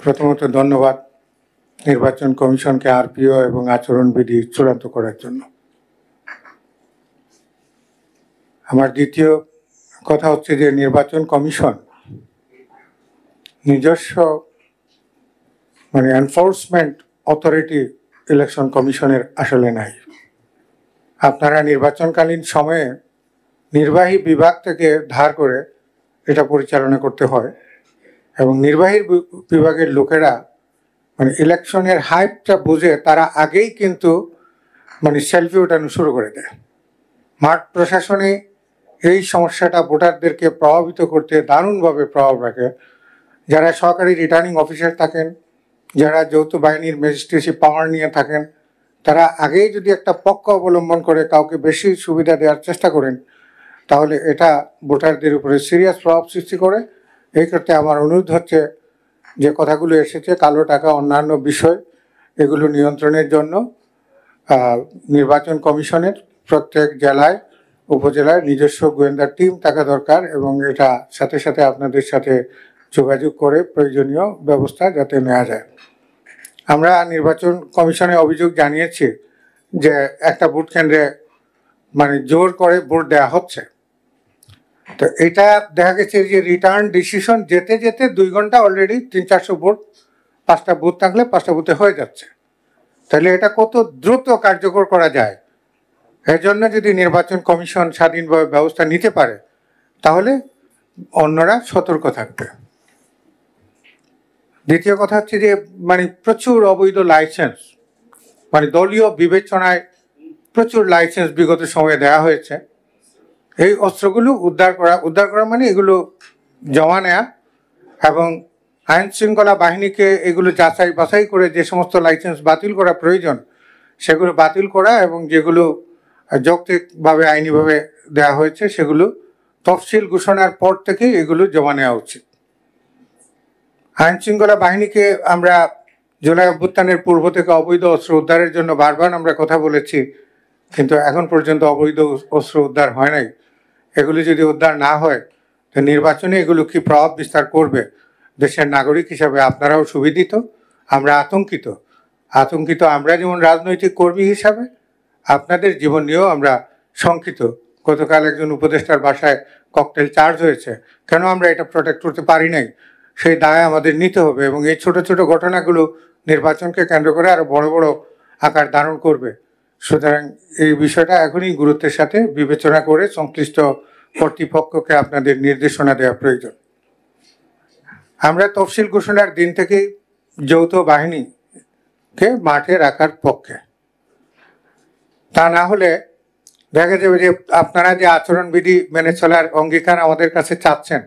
প্রথমত ধন্যবাদ নির্বাচন কমিশনকে আরপিও এবং আচরণবিধি চূড়ান্ত করার জন্য। আমার দ্বিতীয় কথা হচ্ছে যে নির্বাচন কমিশন নিজস্ব এনফোর্সমেন্ট অথরিটি ইলেকশন কমিশনের আসলে নাই। আপনারা নির্বাচনকালীন সময়ে নির্বাহী বিভাগ থেকে ধার করে এটা পরিচালনা করতে হয় এবং নির্বাহী বিভাগের লোকেরা ইলেকশনের হাইপটা বুঝে তারা আগেই কিন্তু সেলফি ওঠানো শুরু করে দেয়। মাঠ প্রশাসনে এই সমস্যাটা ভোটারদেরকে প্রভাবিত করতে দারুণভাবে প্রভাব রাখে। যারা সহকারী রিটার্নিং অফিসার থাকেন, যারা যৌথ বাহিনীর ম্যাজিস্ট্রেসি পাওয়ার নিয়ে থাকেন, তারা আগেই যদি একটা পক্ষ অবলম্বন করে কাউকে বেশি সুবিধা দেওয়ার চেষ্টা করেন তাহলে এটা ভোটারদের উপরে সিরিয়াস প্রভাব সৃষ্টি করে। এই ক্ষেত্রে আমার অনুরোধ হচ্ছে যে কথাগুলো এসেছে কালো টাকা অন্যান্য বিষয় এগুলো নিয়ন্ত্রণের জন্য নির্বাচন কমিশনের প্রত্যেক জেলায় উপজেলায় নিজস্ব গোয়েন্দা টিম থাকা দরকার এবং এটা সাথে সাথে আপনাদের সাথে যোগাযোগ করে প্রয়োজনীয় ব্যবস্থা যাতে নেওয়া যায়। আমরা নির্বাচন কমিশনে অভিযোগ জানিয়েছি যে একটা ভোট কেন্দ্রে জোর করে ভোট দেওয়া হচ্ছে। তো এটা দেখা গেছে যে রিটার্ন ডিসিশন যেতে যেতে 2 ঘন্টা অলরেডি 300-400 ভোট 5টা বুথ থাকলে 5টা বুথে হয়ে যাচ্ছে। তাহলে এটা কত দ্রুত কার্যকর করা যায়, এর জন্য যদি নির্বাচন কমিশন স্বাধীনভাবে ব্যবস্থা নিতে পারে তাহলে অন্যরা সতর্ক থাকবে। দ্বিতীয় কথা হচ্ছে যে প্রচুর অবৈধ লাইসেন্স দলীয় বিবেচনায় প্রচুর লাইসেন্স বিগত সময়ে দেওয়া হয়েছে। এই অস্ত্রগুলো উদ্ধার করা এগুলো জমা নেয়া এবং আইন শৃঙ্খলা বাহিনীকে এগুলো যাচাই বাছাই করে যে সমস্ত লাইসেন্স বাতিল করা প্রয়োজন সেগুলো বাতিল করা এবং যেগুলো যৌক্তিকভাবে আইনিভাবে দেওয়া হয়েছে সেগুলো তফসিল ঘোষণার পর থেকে এগুলো জমা নেওয়া উচিত। আইন শৃঙ্খলা বাহিনীকে আমরা জুলাই অভ্যুত্থানের পূর্ব থেকে অবৈধ অস্ত্র উদ্ধারের জন্য বারবার আমরা কথা বলেছি, কিন্তু এখন পর্যন্ত অবৈধ অস্ত্র উদ্ধার হয় নাই। এগুলি যদি উদ্ধার না হয় তো নির্বাচনে এগুলো কি প্রভাব বিস্তার করবে? দেশের নাগরিক হিসাবে আপনারাও সুবিদিত, আমরা আতঙ্কিত। আমরা যেমন রাজনৈতিক কর্মী হিসাবে আপনাদের জীবন নিয়েও আমরা শঙ্কিত। গতকাল একজন উপদেষ্টার বাসায় ককটেল চার্জ হয়েছে, কেন আমরা এটা প্রোটেক্ট করতে পারি নাই? সেই দায় আমাদের নিতে হবে এবং এই ছোট ছোট ঘটনাগুলো নির্বাচনকে কেন্দ্র করে আরো বড় বড় আকার ধারণ করবে। সুতরাং এই বিষয়টা এখনই গুরুত্বের সাথে বিবেচনা করে সংশ্লিষ্ট কর্তৃপক্ষকে আপনাদের নির্দেশনা দেওয়া প্রয়োজন। আমরা তফসিল ঘোষণার দিন থেকেই যৌথ বাহিনীকে মাঠে রাখার পক্ষে। তা না হলে দেখা যাবে যে আপনারা যে আচরণবিধি মেনে চলার অঙ্গীকার আমাদের কাছে চাচ্ছেন,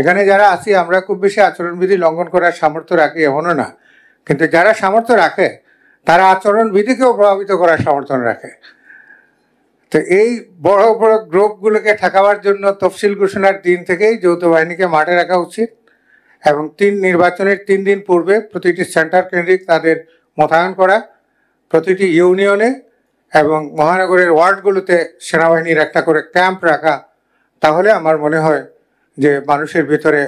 এখানে যারা আছি আমরা খুব বেশি আচরণবিধি লঙ্ঘন করার সামর্থ্য রাখি এমনও না, কিন্তু যারা সামর্থ্য রাখে তারা আচরণবিধিকেও প্রভাবিত করার সামর্থ্য রাখে। তো এই বড় বড় গ্রুপগুলোকে ঠেকাবার জন্য তফসিল ঘোষণার দিন থেকেই যৌথ বাহিনীকে মাঠে রাখা উচিত এবং নির্বাচনের 3 দিন পূর্বে প্রতিটি সেন্টার কেন্দ্রিক তাদের মোতায়েন করা, প্রতিটি ইউনিয়নে এবং মহানগরের ওয়ার্ডগুলোতে সেনাবাহিনীর একটা করে ক্যাম্প রাখা। তাহলে আমার মনে হয় যে মানুষের ভেতরে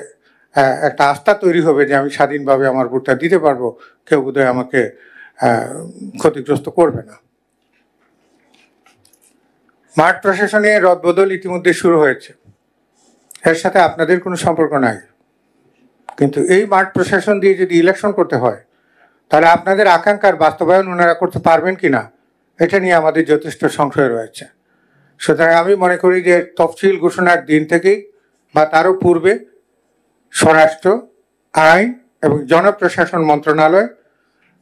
একটা আস্থা তৈরি হবে যে আমি স্বাধীনভাবে আমার ভোটটা দিতে পারবো, কেউ বোধহয় আমাকে ক্ষতিগ্রস্ত করবে না। মাঠ প্রশাসনে রদবদল ইতিমধ্যে শুরু হয়েছে, এর সাথে আপনাদের কোনো সম্পর্ক নাই, কিন্তু এই মাঠ প্রশাসন দিয়ে যদি ইলেকশন করতে হয় তাহলে আপনাদের আকাঙ্ক্ষার বাস্তবায়ন ওনারা করতে পারবেন কিনা এটা নিয়ে আমাদের যথেষ্ট সংশয় রয়েছে। সুতরাং আমি মনে করি যে তফসিল ঘোষণার দিন থেকেই বা তারও পূর্বে স্বরাষ্ট্র, আইন এবং জনপ্রশাসন মন্ত্রণালয়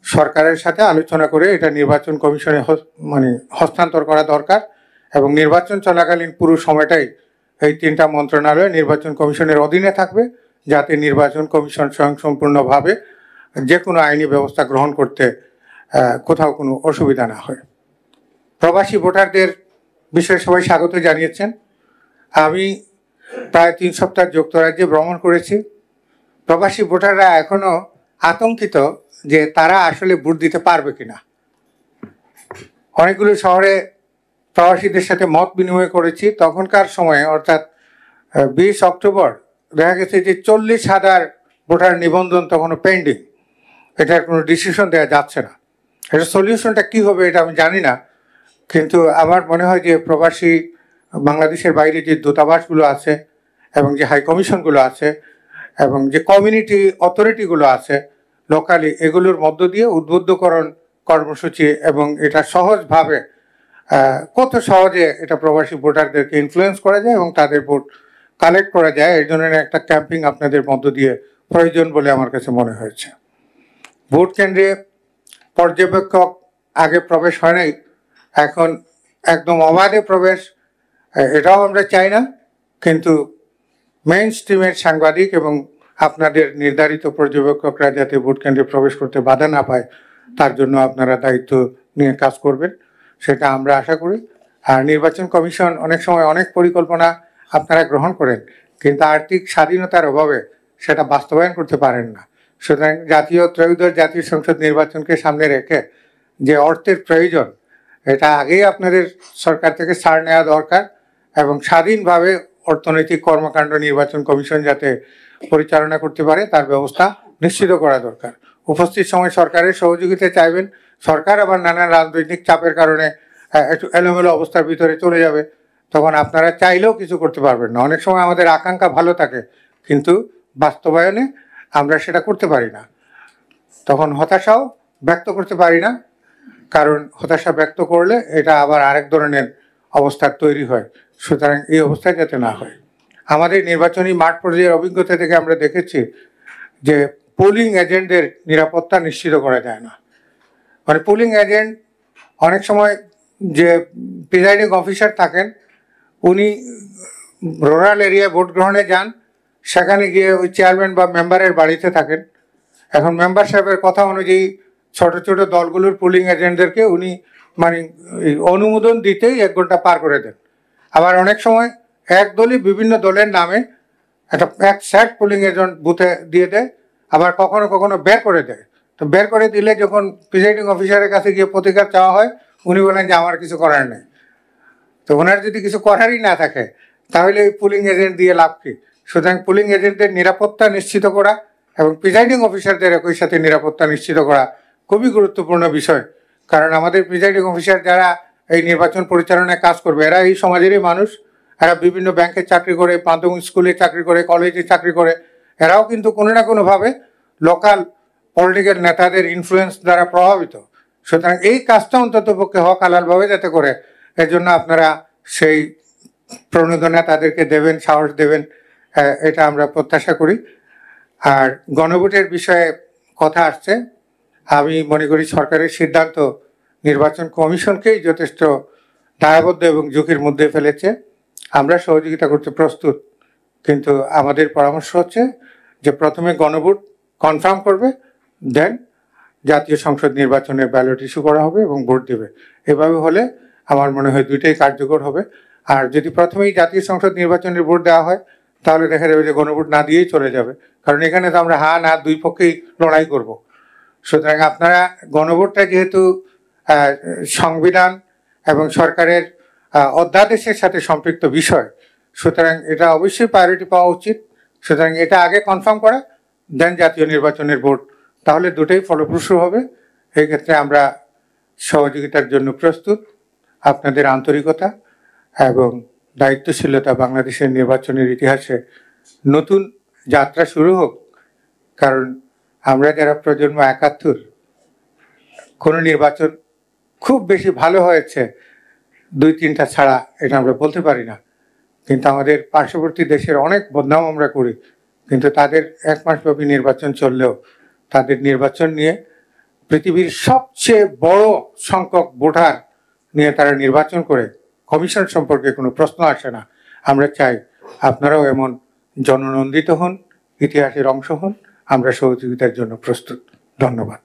সরকারের সাথে আলোচনা করে এটা নির্বাচন কমিশনে হস্তান্তর করা দরকার এবং নির্বাচন চলাকালীন পুরো সময়টাই এই 3টা মন্ত্রণালয় নির্বাচন কমিশনের অধীনে থাকবে, যাতে নির্বাচন কমিশন স্বয়ংসম্পূর্ণভাবে যে কোনো আইনি ব্যবস্থা গ্রহণ করতে কোথাও কোনো অসুবিধা না হয়। প্রবাসী ভোটারদের বিষয়ে সবাই স্বাগত জানিয়েছেন। আমি প্রায় 3 সপ্তাহ যুক্তরাজ্যে ভ্রমণ করেছি। প্রবাসী ভোটাররা এখনো আতঙ্কিত যে তারা আসলে ভোট দিতে পারবে কিনা। অনেকগুলো শহরে প্রবাসীদের সাথে মত বিনিময় করেছি, তখনকার সময়ে অর্থাৎ 20 অক্টোবর দেখা গেছে যে 40,000 ভোটার নিবন্ধন তখনও পেন্ডিং, এটার কোনো ডিসিশন দেওয়া যাচ্ছে না। এটা সলিউশনটা কী হবে এটা আমি জানি না, কিন্তু আমার মনে হয় যে প্রবাসী বাংলাদেশের বাইরে যে দূতাবাসগুলো আছে এবং যে হাই কমিশনগুলো আছে এবং যে কমিউনিটি অথরিটিগুলো আছে লোকালি, এগুলোর মধ্য দিয়ে উদ্বুদ্ধকরণ কর্মসূচি এবং এটা সহজভাবে কত সহজে এটা প্রবাসী ভোটারদেরকে ইনফ্লুয়েন্স করা যায় এবং তাদের ভোট কালেক্ট করা যায়, এই ধরনের একটা ক্যাম্পিং আপনাদের মধ্য দিয়ে প্রয়োজন বলে আমার কাছে মনে হয়েছে। ভোট কেন্দ্রে পর্যবেক্ষক আগে প্রবেশ হয় নাই, এখন একদম অবাধে প্রবেশ, এটাও আমরা চাই না, কিন্তু মেইন স্ট্রিমের সাংবাদিক এবং আপনাদের নির্ধারিত পর্যবেক্ষকরা যাতে ভোট কেন্দ্রে প্রবেশ করতে বাধা না পায় তার জন্য আপনারা দায়িত্ব নিয়ে কাজ করবেন, সেটা আমরা আশা করি। আর নির্বাচন কমিশন অনেক সময় অনেক পরিকল্পনা আপনারা গ্রহণ করেন, কিন্তু আর্থিক স্বাধীনতার অভাবে সেটা বাস্তবায়ন করতে পারেন না। সুতরাং ত্রয়োদশ জাতীয় সংসদ নির্বাচনকে সামনে রেখে যে অর্থের প্রয়োজন, এটা আগেই আপনাদের সরকার থেকে ছাড় নেওয়া দরকার এবং স্বাধীনভাবে অর্থনৈতিক কর্মকাণ্ড নির্বাচন কমিশন যাতে পরিচালনা করতে পারে তার ব্যবস্থা নিশ্চিত করা দরকার। উপস্থিত সময় সরকারের সহযোগিতা চাইবেন, সরকার আবার নানান রাজনৈতিক চাপের কারণে একটু এলোমেলো অবস্থার ভিতরে চলে যাবে, তখন আপনারা চাইলেও কিছু করতে পারবেন না। অনেক সময় আমাদের আকাঙ্ক্ষা ভালো থাকে কিন্তু বাস্তবায়নে আমরা সেটা করতে পারি না, তখন হতাশাও ব্যক্ত করতে পারি না, কারণ হতাশা ব্যক্ত করলে এটা আবার আরেক ধরনের অবস্থার তৈরি হয়। সুতরাং এই অবস্থায় যাতে না হয়। আমাদের নির্বাচনী মাঠ পর্যায়ের অভিজ্ঞতা থেকে আমরা দেখেছি যে পোলিং এজেন্টদের নিরাপত্তা নিশ্চিত করা যায় না। মানে পোলিং এজেন্ট অনেক সময় যে প্রিজাইডিং অফিসার থাকেন উনি রুরাল এরিয়ায় ভোট গ্রহণে যান, সেখানে গিয়ে ওই চেয়ারম্যান বা মেম্বারের বাড়িতে থাকেন। এখন মেম্বার সাহেবের কথা অনুযায়ী ছোট ছোট দলগুলোর পোলিং এজেন্টদেরকে উনি মানে অনুমোদন দিতেই 1 ঘন্টা পার করে দেন। আবার অনেক সময় এক দলই বিভিন্ন দলের নামে এক সেট পোলিং এজেন্ট বুথে দিয়ে দেয়, আবার কখনো কখনো বের করে দেয়। তো বের করে দিলে যখন প্রিজাইডিং অফিসারের কাছে গিয়ে প্রতিকার চাওয়া হয় উনি বলেন যে আমার কিছু করার নেই। তো ওনার যদি কিছু করারই না থাকে তাহলে ওই পোলিং এজেন্ট দিয়ে লাভ কি? সুতরাং পোলিং এজেন্টদের নিরাপত্তা নিশ্চিত করা এবং প্রিজাইডিং অফিসারদের একই সাথে নিরাপত্তা নিশ্চিত করা খুবই গুরুত্বপূর্ণ বিষয়। কারণ আমাদের প্রিজাইডিং অফিসার যারা এই নির্বাচন পরিচালনায় কাজ করবে এরা এই সমাজেরই মানুষ, এরা বিভিন্ন ব্যাংকে চাকরি করে, প্রাথমিক স্কুলে চাকরি করে, কলেজে চাকরি করে, এরাও কিন্তু কোনো না কোনোভাবে লোকাল পলিটিক্যাল নেতাদের ইনফ্লুয়েন্স দ্বারা প্রভাবিত। সুতরাং এই কাজটা অন্তত পক্ষে হক হালালভাবে যাতে করে এর জন্য আপনারা সেই প্রণোদনা তাদেরকে দেবেন, সাহস দেবেন, এটা আমরা প্রত্যাশা করি। আর গণভোটের বিষয়ে কথা আসছে, আমি মনে করি সরকারের সিদ্ধান্ত নির্বাচন কমিশনকেই যথেষ্ট দায়বদ্ধ এবং ঝুঁকির মধ্যে ফেলেছে। আমরা সহযোগিতা করতে প্রস্তুত, কিন্তু আমাদের পরামর্শ হচ্ছে যে প্রথমে গণভোট কনফার্ম করবে, দেন জাতীয় সংসদ নির্বাচনের ব্যালট ইস্যু করা হবে এবং ভোট দেবে। এভাবে হলে আমার মনে হয় দুইটাই কার্যকর হবে। আর যদি প্রথমেই জাতীয় সংসদ নির্বাচনের ভোট দেওয়া হয় তাহলে দেখা যাবে যে গণভোট না দিয়েই চলে যাবে, কারণ এখানে তো আমরা হ্যাঁ না দুই পক্ষেই লড়াই করব। সুতরাং আপনারা গণভোটটা যেহেতু সংবিধান এবং সরকারের অধ্যাদেশের সাথে সম্পৃক্ত বিষয়, সুতরাং এটা অবশ্যই প্রায়োরিটি পাওয়া উচিত। সুতরাং এটা আগে কনফার্ম করা, দেন জাতীয় নির্বাচনের ভোট, তাহলে দুটোই ফলপ্রসূ হবে। এই ক্ষেত্রে আমরা সহযোগিতার জন্য প্রস্তুত। আপনাদের আন্তরিকতা এবং দায়িত্বশীলতা বাংলাদেশের নির্বাচনের ইতিহাসে নতুন যাত্রা শুরু হোক, কারণ আমরা যারা প্রজন্ম 71 কোনো নির্বাচন খুব বেশি ভালো হয়েছে 2-3টা ছাড়া এটা আমরা বলতে পারি না, কিন্তু আমাদের পার্শ্ববর্তী দেশের অনেক বদনাম আমরা করি, কিন্তু তাদের 1 মাসব্যাপী নির্বাচন চললেও তাদের নির্বাচন নিয়ে পৃথিবীর সবচেয়ে বড় সংখ্যক ভোটার নিয়ে তারা নির্বাচন করে, কমিশন সম্পর্কে কোনো প্রশ্ন আসে না। আমরা চাই আপনারাও এমন জননন্দিত হন, ইতিহাসের অংশ হন। আমরা সহযোগিতার জন্য প্রস্তুত। ধন্যবাদ।